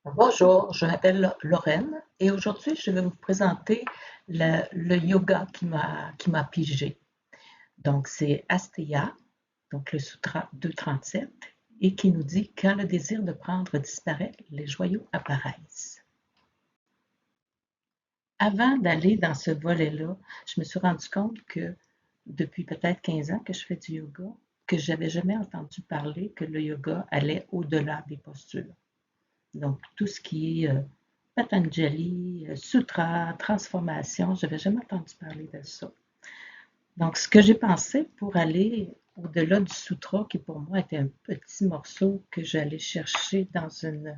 Bonjour, je m'appelle Lorraine et aujourd'hui je vais vous présenter le yoga qui m'a pigé. Donc c'est Asteya, donc le Sutra 237, et qui nous dit quand le désir de prendre disparaît, les joyaux apparaissent. Avant d'aller dans ce volet-là, je me suis rendu compte que depuis peut-être 15 ans que je fais du yoga, que j'avais jamais entendu parler que le yoga allait au-delà des postures. Donc, tout ce qui est Patanjali, Sutra, transformation, je n'avais jamais entendu parler de ça. Donc, ce que j'ai pensé pour aller au-delà du sutra, qui pour moi était un petit morceau que j'allais chercher dans une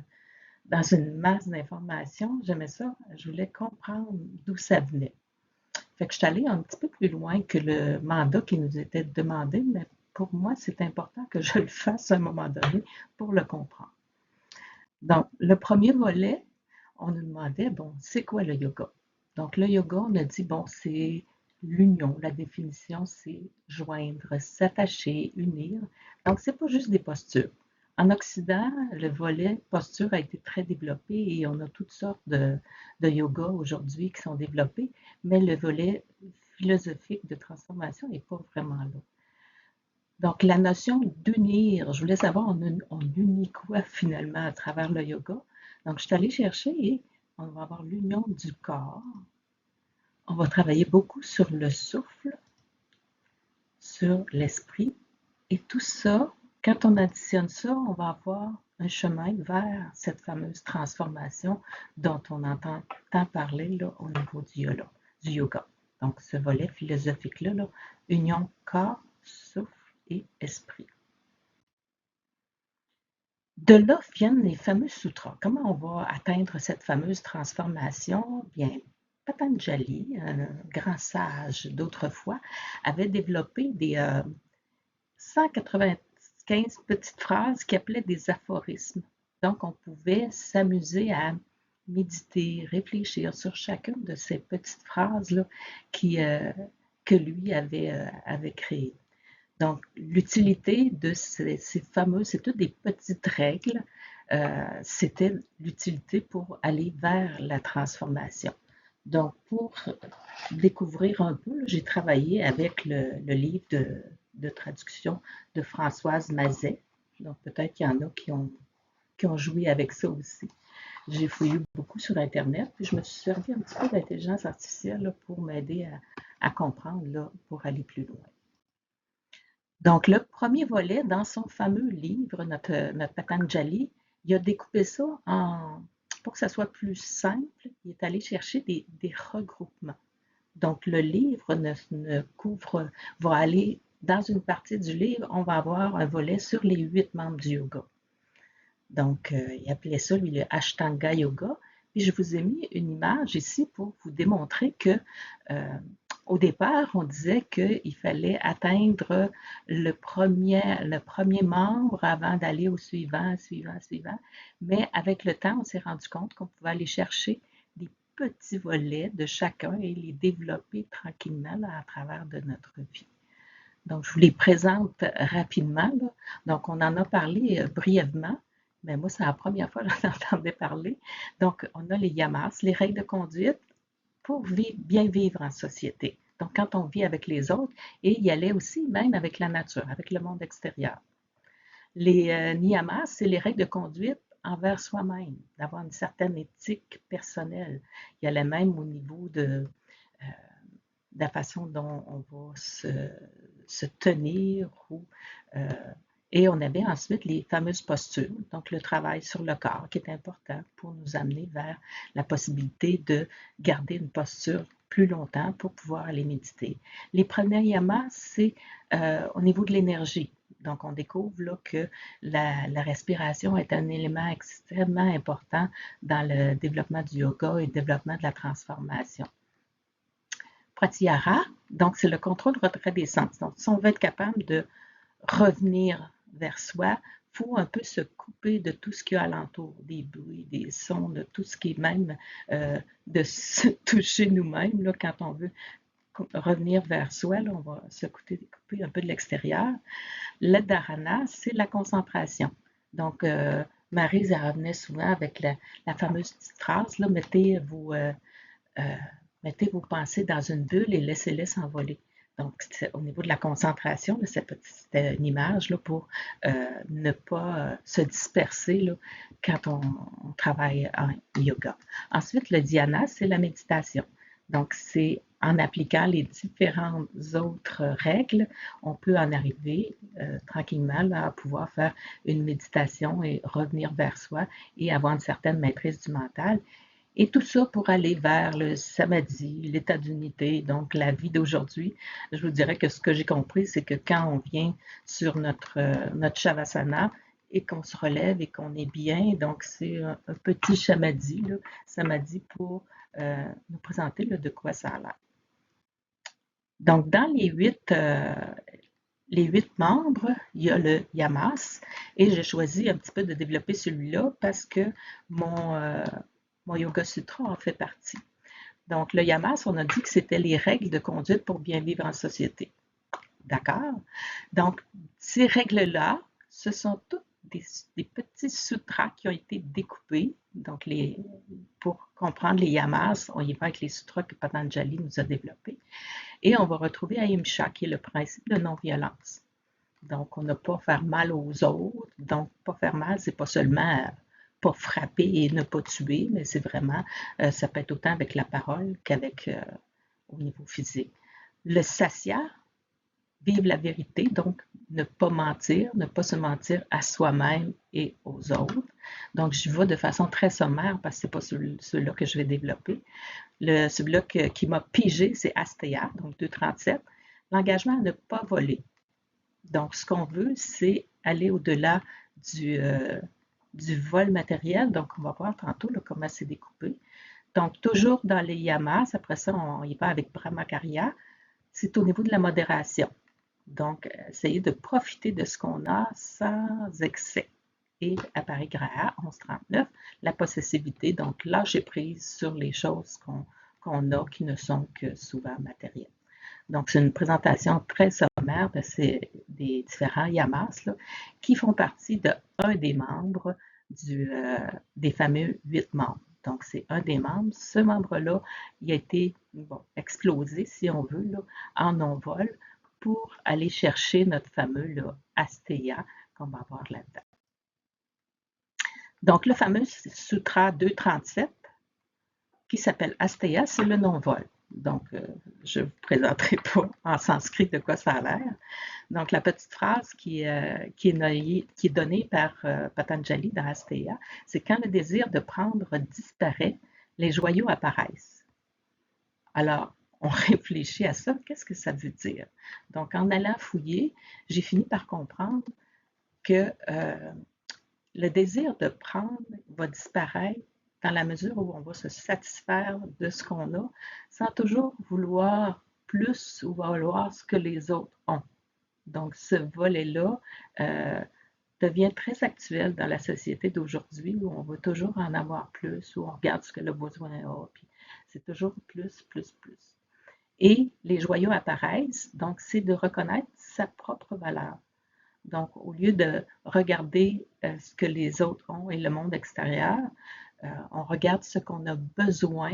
masse d'informations, j'aimais ça, je voulais comprendre d'où ça venait. Fait que je suis allée un petit peu plus loin que le mandat qui nous était demandé, mais pour moi, c'est important que je le fasse à un moment donné pour le comprendre. Donc, le premier volet, on nous demandait, bon, c'est quoi le yoga? Donc, le yoga, on a dit, bon, c'est l'union. La définition, c'est joindre, s'attacher, unir. Donc, c'est pas juste des postures. En Occident, le volet posture a été très développé et on a toutes sortes de yoga aujourd'hui qui sont développés, mais le volet philosophique de transformation n'est pas vraiment là. Donc, la notion d'unir, je voulais savoir, on unit quoi finalement à travers le yoga? Donc, je suis allée chercher et on va avoir l'union du corps. On va travailler beaucoup sur le souffle, sur l'esprit. Et tout ça, quand on additionne ça, on va avoir un chemin vers cette fameuse transformation dont on entend tant parler là, au niveau du yoga. Donc, ce volet philosophique-là, là, union corps, souffle et esprit. De là viennent les fameux sutras. Comment on va atteindre cette fameuse transformation? Bien, Patanjali, un grand sage d'autrefois, avait développé des 195 petites phrases qu'il appelait des aphorismes. Donc, on pouvait s'amuser à méditer, réfléchir sur chacune de ces petites phrases-là que lui avait créées. Donc, l'utilité de ces fameux, c'est toutes des petites règles, c'était l'utilité pour aller vers la transformation. Donc, pour découvrir un peu, j'ai travaillé avec le livre de traduction de Françoise Mazet. Donc, peut-être qu'il y en a qui ont joué avec ça aussi. J'ai fouillé beaucoup sur Internet, puis je me suis servi un petit peu d'intelligence artificielle là, pour m'aider à comprendre, là, pour aller plus loin. Donc, le premier volet, dans son fameux livre, notre Patanjali, il a découpé ça pour que ça soit plus simple, il est allé chercher des regroupements. Donc, le livre va aller dans une partie du livre, on va avoir un volet sur les 8 membres du yoga. Donc, il appelait ça, lui, le Ashtanga Yoga. Puis, je vous ai mis une image ici pour vous démontrer que euh, au départ, on disait qu'il fallait atteindre le premier membre avant d'aller au suivant, suivant, suivant. Mais avec le temps, on s'est rendu compte qu'on pouvait aller chercher des petits volets de chacun et les développer tranquillement là, à travers de notre vie. Donc, je vous les présente rapidement, là. Donc, on en a parlé brièvement, mais moi, c'est la première fois que j'en entendais parler. Donc, on a les yamas, les règles de conduite pour bien vivre en société. Donc, quand on vit avec les autres, et il y allait aussi même avec la nature, avec le monde extérieur. Les niyamas, c'est les règles de conduite envers soi-même, d'avoir une certaine éthique personnelle. Il y allait même au niveau de la façon dont on va se tenir. Et on avait ensuite les fameuses postures, donc le travail sur le corps qui est important pour nous amener vers la possibilité de garder une posture plus longtemps pour pouvoir aller méditer. Les pranayamas, c'est au niveau de l'énergie. Donc, on découvre là, que la respiration est un élément extrêmement important dans le développement du yoga et le développement de la transformation. Pratyahara, donc c'est le contrôle retrait des sens. Donc, si on veut être capable de revenir vers soi, il faut un peu se couper de tout ce qu'il y a alentour, des bruits, des sons, de tout ce qui est même de se toucher nous-mêmes. Là, quand on veut revenir vers soi, là, on va se couper un peu de l'extérieur. Le dharana, c'est la concentration. Donc, Maryse, elle revenait souvent avec la fameuse petite phrase, là, mettez vos pensées dans une bulle et laissez-les s'envoler. Donc, au niveau de la concentration, là, c'était une image là, pour ne pas se disperser là, quand on travaille en yoga. Ensuite, le dhyana, c'est la méditation. Donc, c'est en appliquant les différentes autres règles, on peut en arriver tranquillement là, à pouvoir faire une méditation et revenir vers soi et avoir une certaine maîtrise du mental. Et tout ça pour aller vers le samadhi, l'état d'unité, donc la vie d'aujourd'hui. Je vous dirais que ce que j'ai compris, c'est que quand on vient sur notre shavasana et qu'on se relève et qu'on est bien, donc c'est un petit samadhi pour nous présenter là, de quoi ça a l'air. Donc, dans les 8 membres, il y a le yamas et j'ai choisi un petit peu de développer celui-là parce que mon Yoga Sutra en fait partie. Donc, le yamas, on a dit que c'était les règles de conduite pour bien vivre en société. D'accord? Donc, ces règles-là, ce sont toutes des petits sutras qui ont été découpés. Donc, pour comprendre les yamas, on y va avec les sutras que Patanjali nous a développés. Et on va retrouver Ahimsa, qui est le principe de non-violence. Donc, on n'a pas faire mal aux autres. Donc, pas faire mal, c'est pas seulement pas frapper et ne pas tuer, mais c'est vraiment, ça peut être autant avec la parole qu'avec au niveau physique. Le satya, vivre la vérité, donc ne pas mentir, ne pas se mentir à soi-même et aux autres. Donc, je vais de façon très sommaire parce que ce n'est pas celui-là que je vais développer. Celui-là qui m'a pigé, c'est Asteya, donc 237. L'engagement à ne pas voler. Donc, ce qu'on veut, c'est aller au-delà du vol matériel. Donc, on va voir tantôt là, comment c'est découpé. Donc, toujours dans les yamas, après ça, on y va avec Brahmacharya, c'est au niveau de la modération. Donc, essayer de profiter de ce qu'on a sans excès. Et à Parigraha 1139, la possessivité, donc lâcher prise sur les choses qu'on a qui ne sont que souvent matérielles. Donc, c'est une présentation très sommaire des différents yamas là, qui font partie d'un des membres des fameux 8 membres. Donc, c'est un des membres. Ce membre-là, il a été explosé, si on veut, là, en non-vol pour aller chercher notre fameux là, Asteya qu'on va voir là-dedans. Donc, le fameux Sutra 237 qui s'appelle Asteya, c'est le non-vol. Donc, je ne vous présenterai pas en sanskrit de quoi ça a l'air. Donc, la petite phrase qui est donnée par Patanjali dans Asteya, c'est quand le désir de prendre disparaît, les joyaux apparaissent. Alors, on réfléchit à ça, qu'est-ce que ça veut dire? Donc, en allant fouiller, j'ai fini par comprendre que le désir de prendre va disparaître dans la mesure où on va se satisfaire de ce qu'on a sans toujours vouloir plus ou vouloir ce que les autres ont. Donc, ce volet-là devient très actuel dans la société d'aujourd'hui où on veut toujours en avoir plus, où on regarde ce que le besoin a, puis c'est toujours plus, plus, plus. Et les joyaux apparaissent, donc c'est de reconnaître sa propre valeur. Donc, au lieu de regarder ce que les autres ont et le monde extérieur, on regarde ce qu'on a besoin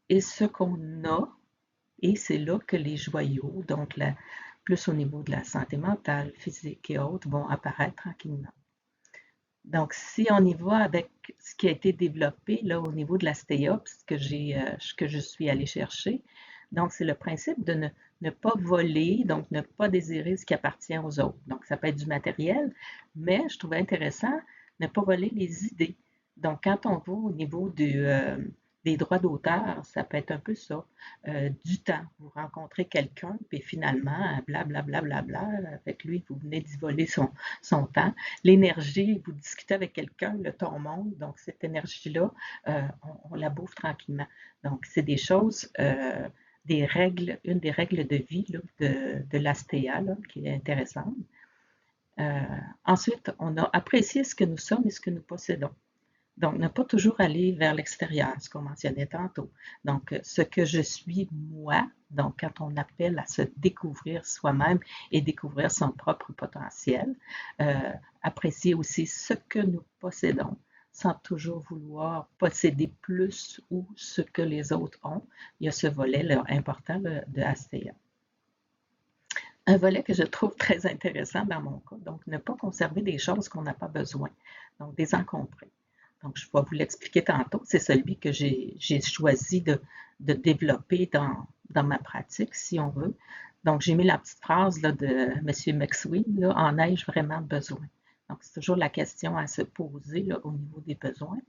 et ce qu'on a, et c'est là que les joyaux, donc plus au niveau de la santé mentale, physique et autres, vont apparaître tranquillement. Donc, si on y va avec ce qui a été développé là, au niveau de la STEOPS que je suis allée chercher, donc c'est le principe de ne pas voler, donc ne pas désirer ce qui appartient aux autres. Donc, ça peut être du matériel, mais je trouvais intéressant ne pas voler les idées. Donc, quand on va au niveau des droits d'auteur, ça peut être un peu ça, du temps. Vous rencontrez quelqu'un, puis finalement, blablabla, avec lui, vous venez d'y voler son temps. L'énergie, vous discutez avec quelqu'un, le ton monte, donc cette énergie-là, on la bouffe tranquillement. Donc, c'est des choses, des règles, une des règles de vie là, de l'Astéa, qui est intéressante. Ensuite, on a apprécié ce que nous sommes et ce que nous possédons. Donc, ne pas toujours aller vers l'extérieur, ce qu'on mentionnait tantôt. Donc, ce que je suis moi, donc quand on appelle à se découvrir soi-même et découvrir son propre potentiel, apprécier aussi ce que nous possédons, sans toujours vouloir posséder plus ou ce que les autres ont. Il y a ce volet-là important de Astéa. Un volet que je trouve très intéressant dans mon cas, donc ne pas conserver des choses qu'on n'a pas besoin, donc désencombrer. Donc, je vais vous l'expliquer tantôt. C'est celui que j'ai choisi de développer dans ma pratique, si on veut. Donc, j'ai mis la petite phrase là, de M. McSween, là, en ai-je vraiment besoin? Donc, c'est toujours la question à se poser là, au niveau des besoins.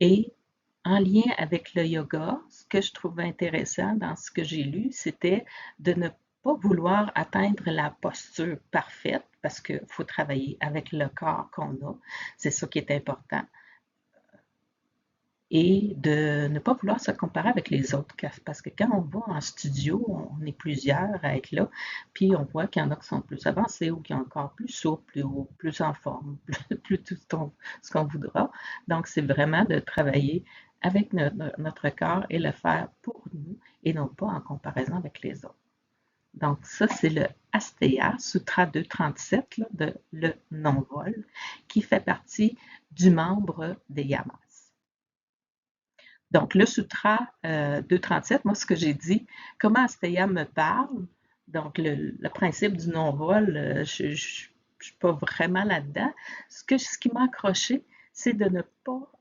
Et en lien avec le yoga, ce que je trouvais intéressant dans ce que j'ai lu, c'était de ne pas vouloir atteindre la posture parfaite parce qu'il faut travailler avec le corps qu'on a. C'est ça qui est important. Et de ne pas vouloir se comparer avec les autres. Parce que quand on va en studio, on est plusieurs à être là, puis on voit qu'il y en a qui sont plus avancés ou qui sont encore plus souples ou plus en forme, plus tout ce qu'on voudra. Donc, c'est vraiment de travailler avec notre corps et le faire pour nous et non pas en comparaison avec les autres. Donc, ça, c'est le Asteya, Sutra 237, là, de le non-vol, qui fait partie du membre des Yamas. Donc, le Sutra 237, moi, ce que j'ai dit, comment Asteya me parle, donc le principe du non-vol, je ne suis pas vraiment là-dedans. Ce qui m'a accroché, c'est de ne pas...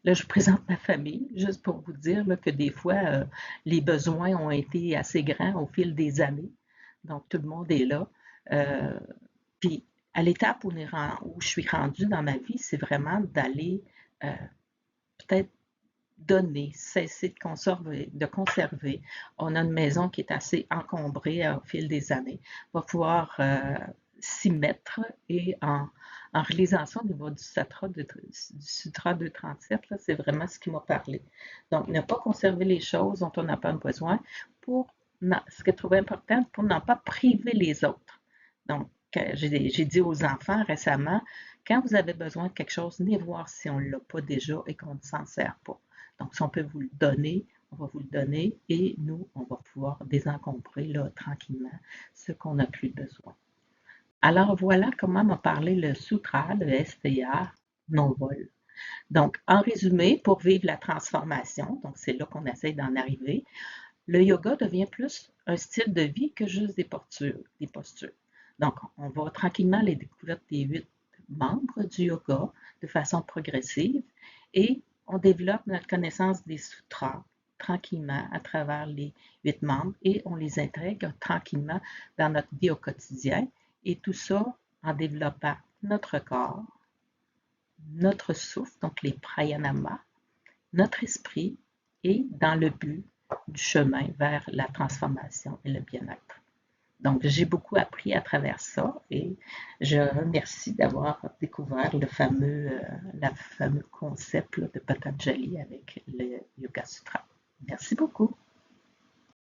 là, je présente ma famille, juste pour vous dire là, que des fois, les besoins ont été assez grands au fil des années. Donc, tout le monde est là. Puis, à l'étape où je suis rendue dans ma vie, c'est vraiment d'aller peut-être donner, cesser de conserver. On a une maison qui est assez encombrée au fil des années. On va pouvoir s'y mettre et en relisant ça au niveau du Sutra 237, c'est vraiment ce qui m'a parlé. Donc, ne pas conserver les choses dont on n'a pas besoin pour, ce que je trouve important, pour n'en pas priver les autres. Donc, j'ai dit aux enfants récemment, quand vous avez besoin de quelque chose, venez voir si on ne l'a pas déjà et qu'on ne s'en sert pas. Donc, si on peut vous le donner, on va vous le donner et nous, on va pouvoir désencombrer là, tranquillement ce qu'on n'a plus besoin. Alors, voilà comment m'a parlé le sutra, le STA non-vol. Donc, en résumé, pour vivre la transformation, donc c'est là qu'on essaie d'en arriver, le yoga devient plus un style de vie que juste des postures. Donc, on va tranquillement les découvrir des 8 membres du yoga de façon progressive et on développe notre connaissance des sutras tranquillement à travers les 8 membres et on les intègre tranquillement dans notre vie au quotidien et tout ça en développant notre corps, notre souffle, donc les pranayamas, notre esprit et dans le but du chemin vers la transformation et le bien-être. Donc, j'ai beaucoup appris à travers ça et je remercie d'avoir découvert le fameux concept de Patanjali avec le Yoga Sutra. Merci beaucoup.